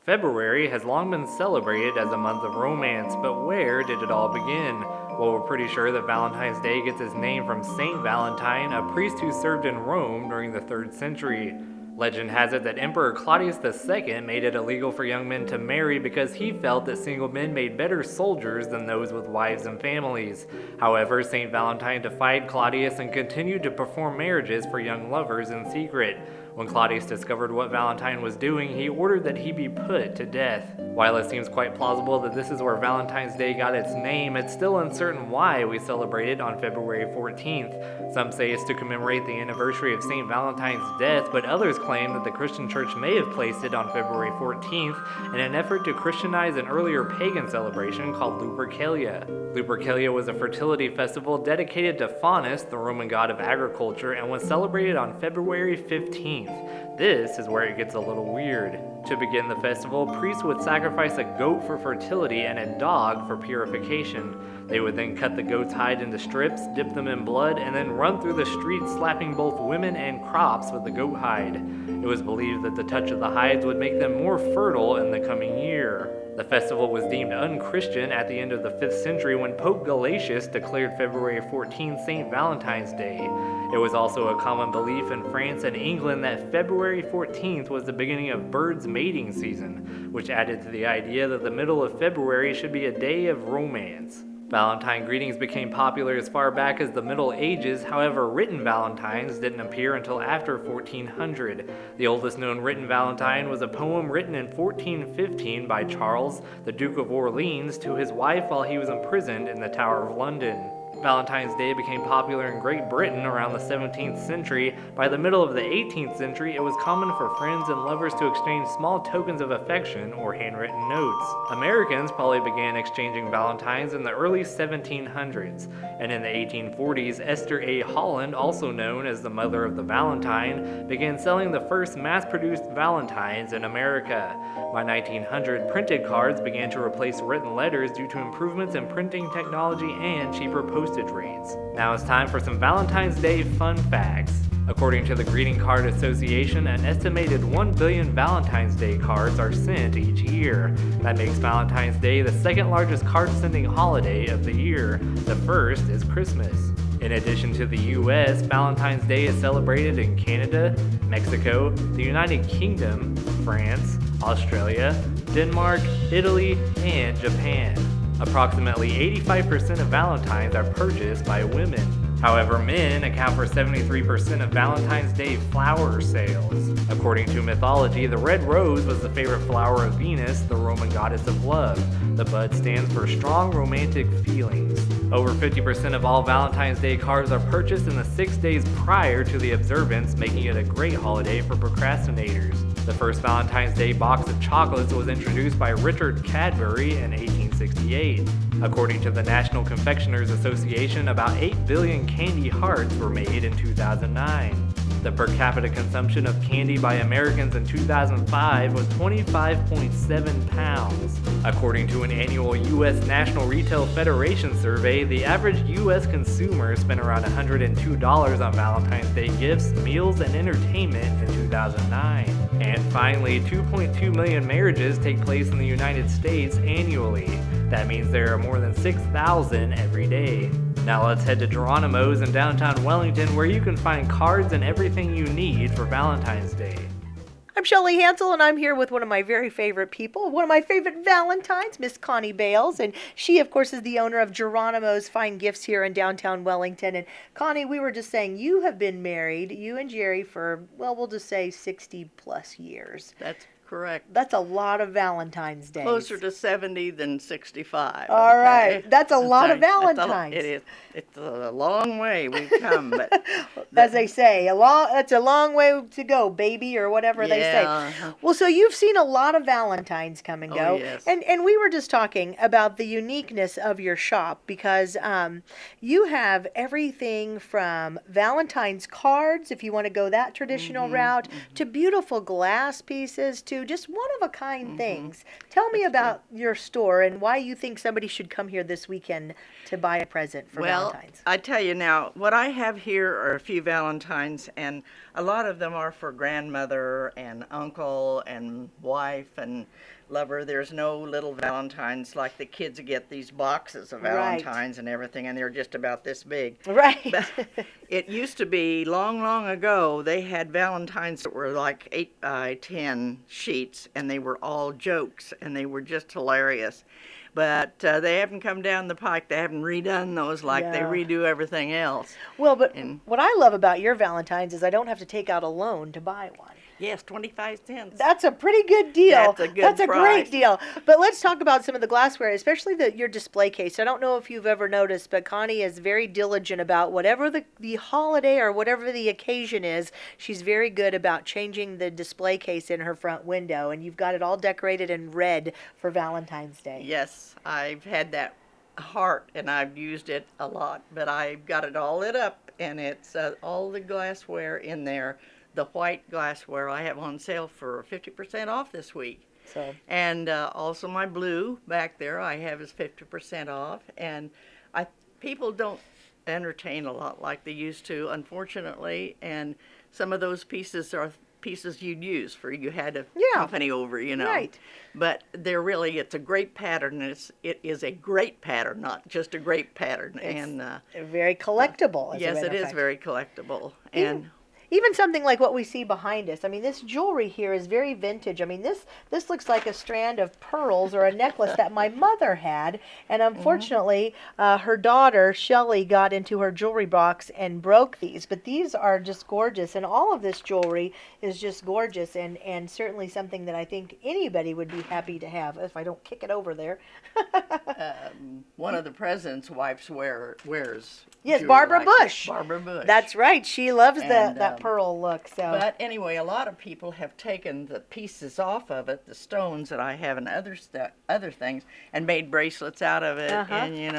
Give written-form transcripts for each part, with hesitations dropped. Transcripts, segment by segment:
February has long been celebrated as a month of romance, but where did it all begin? Well, we're pretty sure that Valentine's Day gets its name from Saint Valentine, a priest who served in Rome during the 3rd century. Legend has it that Emperor Claudius II made it illegal for young men to marry because he felt that single men made better soldiers than those with wives and families. However, Saint Valentine defied Claudius and continued to perform marriages for young lovers in secret. When Claudius discovered what Valentine was doing, he ordered that he be put to death. While it seems quite plausible that this is where Valentine's Day got its name, it's still uncertain why we celebrate it on February 14th. Some say it's to commemorate the anniversary of St. Valentine's death, but others claim that the Christian Church may have placed it on February 14th in an effort to Christianize an earlier pagan celebration called Lupercalia. Lupercalia was a fertility festival dedicated to Faunus, the Roman god of agriculture, and was celebrated on February 15th. This is where it gets a little weird. To begin the festival, priests would sacrifice a goat for fertility and a dog for purification. They would then cut the goat's hide into strips, dip them in blood, and then run through the streets slapping both women and crops with the goat hide. It was believed that the touch of the hides would make them more fertile in the coming year. The festival was deemed unchristian at the end of the 5th century when Pope Gelasius declared February 14 St. Valentine's Day. It was also a common belief in France and England that February 14th was the beginning of birds' mating season, which added to the idea that the middle of February should be a day of romance. Valentine greetings became popular as far back as the Middle Ages, however written valentines didn't appear until after 1400. The oldest known written valentine was a poem written in 1415 by Charles, the Duke of Orleans, to his wife while he was imprisoned in the Tower of London. Valentine's Day became popular in Great Britain around the 17th century. By the middle of the 18th century, it was common for friends and lovers to exchange small tokens of affection or handwritten notes. Americans probably began exchanging valentines in the early 1700s, and in the 1840s, Esther A. Holland, also known as the mother of the Valentine, began selling the first mass-produced valentines in America. By 1900, printed cards began to replace written letters due to improvements in printing technology and cheaper postage rates. Now it's time for some Valentine's Day fun facts. According to the Greeting Card Association, an estimated 1 billion Valentine's Day cards are sent each year. That makes Valentine's Day the second largest card-sending holiday of the year. The first is Christmas. In addition to the US, Valentine's Day is celebrated in Canada, Mexico, the United Kingdom, France, Australia, Denmark, Italy, and Japan. Approximately 85% of Valentines are purchased by women. However, men account for 73% of Valentine's Day flower sales. According to mythology, the red rose was the favorite flower of Venus, the Roman goddess of love. The bud stands for strong romantic feelings. Over 50% of all Valentine's Day cards are purchased in the 6 days prior to the observance, making it a great holiday for procrastinators. The first Valentine's Day box of chocolates was introduced by Richard Cadbury in 1868. According to the National Confectioners Association, about 8 billion candy hearts were made in 2009. The per capita consumption of candy by Americans in 2005 was 25.7 pounds. According to an annual U.S. National Retail Federation survey, the average U.S. consumer spent around $102 on Valentine's Day gifts, meals, and entertainment in 2009. And finally, 2.2 million marriages take place in the United States annually. That means there are more than 6,000 every day. Now let's head to Geronimo's in downtown Wellington, where you can find cards and everything you need for Valentine's Day. I'm Shelley Hansel, and I'm here with one of my very favorite people, one of my favorite Valentines, Miss Connie Bales, and she, of course, is the owner of Geronimo's Fine Gifts here in downtown Wellington. And Connie, we were just saying, you have been married, you and Jerry, for, well, we'll just say 60 plus years. That's correct. That's a lot of Valentine's Days. Closer to 70 than 65. All okay? right. That's a lot of Valentines. It is. It's a long way we've come. But as they say, that's a long way to go, baby, or whatever they say. Well, so you've seen a lot of Valentines come and go. Oh, yes. And we were just talking about the uniqueness of your shop because you have everything from Valentine's cards, if you want to go that traditional route, to beautiful glass pieces, to to just one-of-a-kind things. Tell me about your store and why you think somebody should come here this weekend to buy a present for Valentine's. I tell you now, what I have here are a few Valentines, and a lot of them are for grandmother and uncle and wife and lover. There's no little Valentines like the kids get these boxes of Valentines and everything, and they're just about this big. Right. But it used to be long, long ago, they had Valentines that were like 8 by 10 sheets, and they were all jokes, and they were just hilarious. But they haven't come down the pike. They haven't redone those like they redo everything else. Well, but what I love about your Valentines is I don't have to take out a loan to buy one. Yes, 25 cents. That's a pretty good deal. That's a good That's a price. great deal. But let's talk about some of the glassware, especially your display case. I don't know if you've ever noticed, but Connie is very diligent about whatever the holiday or whatever the occasion is. She's very good about changing the display case in her front window, and you've got it all decorated in red for Valentine's Day. Yes, I've had that heart, and I've used it a lot, but I've got it all lit up, and it's all the glassware in there. The white glassware I have on sale for 50% off this week. And also my blue back there I have is 50% off. And people don't entertain a lot like they used to, unfortunately. And some of those pieces are pieces you'd use for you had a company over, you know. Right. But it's a great pattern. It is a great pattern, not just a great pattern. It's very collectible. Yes, it is very collectible. Even something like what we see behind us. I mean, this jewelry here is very vintage. I mean, this looks like a strand of pearls or a necklace that my mother had. And unfortunately, her daughter, Shelley, got into her jewelry box and broke these. But these are just gorgeous. And all of this jewelry is just gorgeous and certainly something that I think anybody would be happy to have if I don't kick it over there. One of the president's wives wears. Yes, Barbara Bush. Barbara Bush. That's right. She loves that pearl look. So. But anyway, a lot of people have taken the pieces off of it, the stones that I have and other things, and made bracelets out of it, and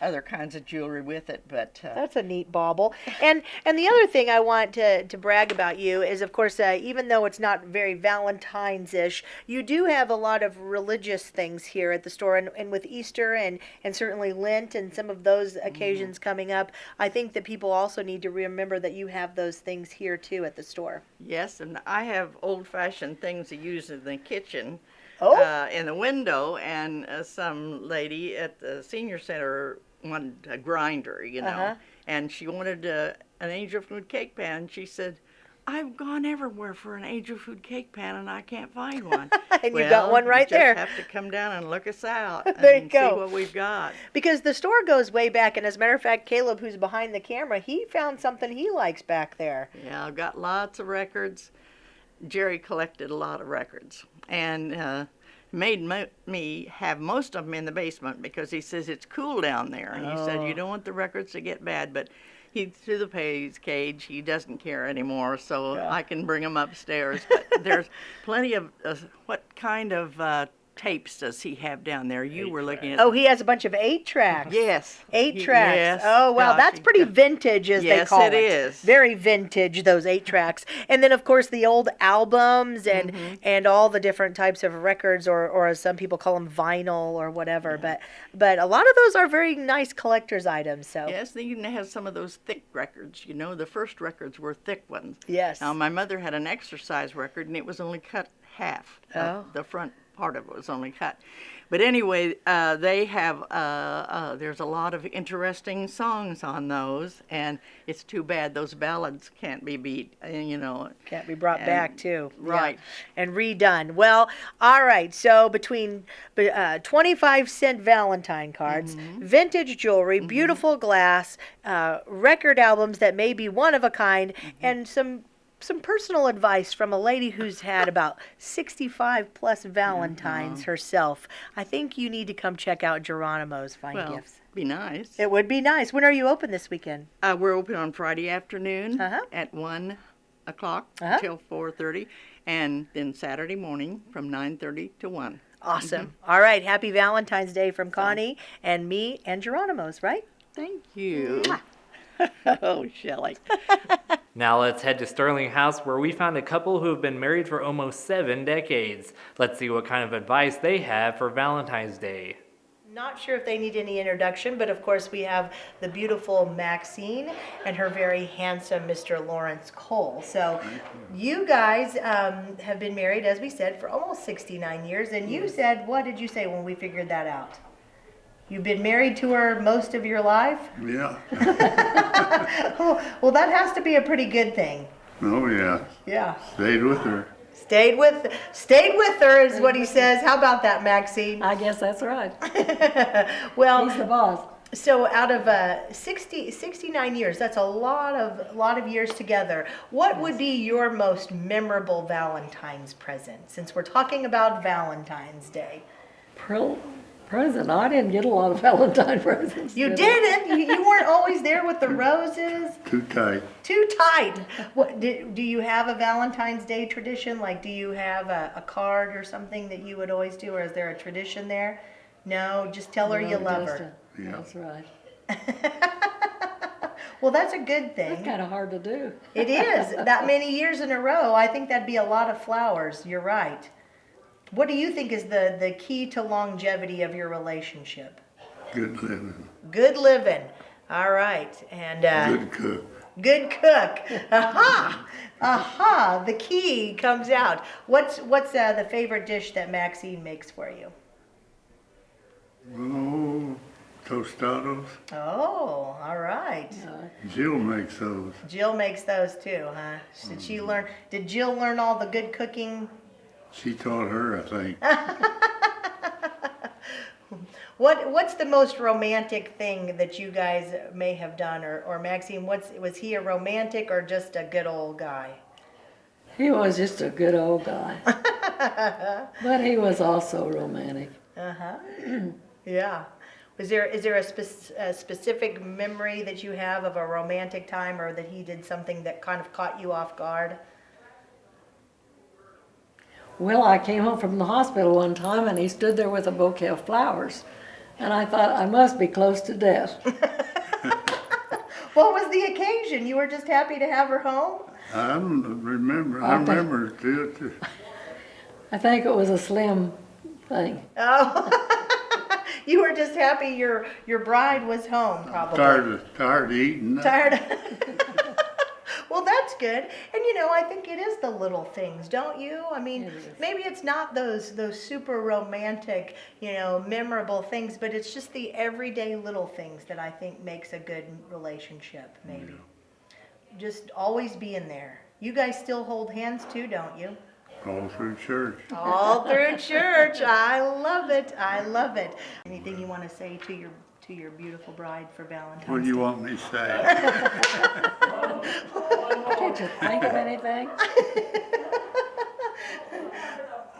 other kinds of jewelry with it. But that's a neat bauble. And the other thing I want to brag about you is, of course, even though it's not very Valentine's-ish, you do have a lot of religious things here at the store, and with Easter and certainly Lent and some of those occasions coming up, I think that people also need to remember that you have those things here too at the store. Yes, and I have old-fashioned things to use in the kitchen. In the window, and some lady at the senior center wanted a grinder, you know, and she wanted an angel food cake pan. And she said, "I've gone everywhere for an angel food cake pan, and I can't find one." And you got one right there. You just have to come down and look us out There and you go. see what we've got. Because the store goes way back, and as a matter of fact, Caleb, who's behind the camera, he found something he likes back there. Yeah, I've got lots of records. Jerry collected a lot of records, and made me have most of them in the basement because he says it's cool down there. And he said you don't want the records to get bad, but he threw the cage. He doesn't care anymore, so I can bring them upstairs. But there's plenty of what kind of tapes does he have down there? You were looking at. Oh, he has a bunch of 8-tracks. Yes. 8 tracks. Yes. Oh, wow. Gosh, That's pretty vintage, as they call it. Yes, it is. Very vintage, those 8 tracks. And then, of course, the old albums and all the different types of records, or as some people call them, vinyl or whatever. Yeah. But a lot of those are very nice collector's items. So. Yes, they even have some of those thick records. You know, the first records were thick ones. Yes. Now, my mother had an exercise record, and it was only cut half. The front part of it was only cut. But anyway, they have, there's a lot of interesting songs on those, and it's too bad those ballads can't be beat, you know. Can't be brought back, too. Right. Yeah. And redone. Well, all right, so between 25-cent Valentine cards, vintage jewelry, beautiful glass, record albums that may be one of a kind, and some personal advice from a lady who's had about 65 plus Valentines herself. I think you need to come check out Geronimo's Fine Gifts. Be nice. It would be nice. When are you open this weekend? We're open on Friday afternoon at 1 o'clock till 4:30, and then Saturday morning from 9:30 to 1. Awesome. All right. Happy Valentine's Day from Connie and me and Geronimo's, right? Thank you. Oh, Shelley. Now let's head to Sterling House where we found a couple who have been married for almost 7 decades. Let's see what kind of advice they have for Valentine's Day. Not sure if they need any introduction, but of course we have the beautiful Maxine and her very handsome Mr. Lawrence Cole. So you guys have been married, as we said, for almost 69 years. And you said, what did you say when we figured that out? You've been married to her most of your life? Yeah. Well, that has to be a pretty good thing. Oh, yeah. Yeah. Stayed with her. Stayed with her is what he says. How about that, Maxine? I guess that's right. Well, He's the boss. so out of 69 years, that's a lot of years together. What would be your most memorable Valentine's present, since we're talking about Valentine's Day? Present. I didn't get a lot of Valentine presents. You did didn't? You weren't always there with the roses? Too tight. Too tight. What, do you have a Valentine's Day tradition? Like, do you have a card or something that you would always do, or is there a tradition there? No, just tell her you love her. Yeah. That's right. Well, that's a good That's thing. kind of hard to do. It is. That many years in a row, I think that'd be a lot of flowers. You're right. What do you think is the key to longevity of your relationship? Good living. Good living. All right. And Good cook. good cook. Aha! Aha! The key comes out. What's the favorite dish that Maxine makes for you? Oh, tostados. Oh, all right. Jill makes those. Jill makes those too, huh? Did she learn? Did Jill learn all the good cooking? She taught her, I think. What's the most romantic thing that you guys may have done, or Maxine? Was he a romantic or just a good old guy? He was just a good old guy. But he was also romantic. Yeah. Is there a specific memory that you have of a romantic time, or that he did something that kind of caught you off guard? Well, I came home from the hospital one time and he stood there with a bouquet of flowers. And I thought, I must be close to death. What was the occasion? You were just happy to have her home? I don't remember. I remember too. I think it was a slim thing. Oh, you were just happy your bride was home, probably. Tired of eating. Tired. Well, that's good. And I think it is the little things, don't you? I mean, maybe it's not those super romantic, memorable things, but it's just the everyday little things that I think makes a good relationship, maybe. Yeah. Just always being there. You guys still hold hands too, don't you? All through church. All through church. I love it. I love it. Anything you want to say to your beautiful bride for Valentine's What do you Day? want me to say? Can't you think of anything?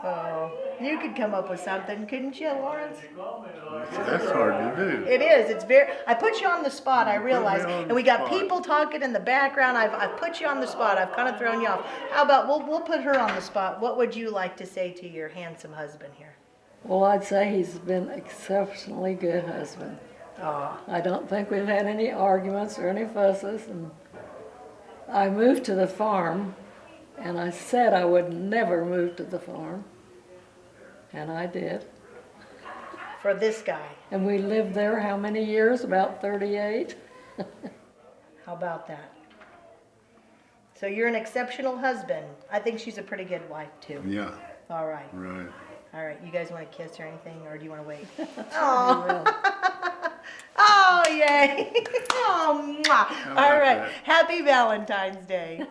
Oh, you could come up with something, couldn't you, Lawrence? That's hard to do. It is. It's very. I put you on the spot. I realize, and we got people talking in the background. I've put you on the spot. I've kind of thrown you off. How about we'll put her on the spot. What would you like to say to your handsome husband here? Well, I'd say he's been an exceptionally good husband. Oh, I don't think we've had any arguments or any fusses. And I moved to the farm, and I said I would never move to the farm. And I did. for this guy. And we lived there how many years? About 38. How about that? So you're an exceptional husband. I think she's a pretty good wife too. Yeah, All right. right. All right. You guys want to kiss or anything, or do you want to wait? We Oh, will. oh, yay! Oh, mwah. All about right. that? Happy Valentine's Day.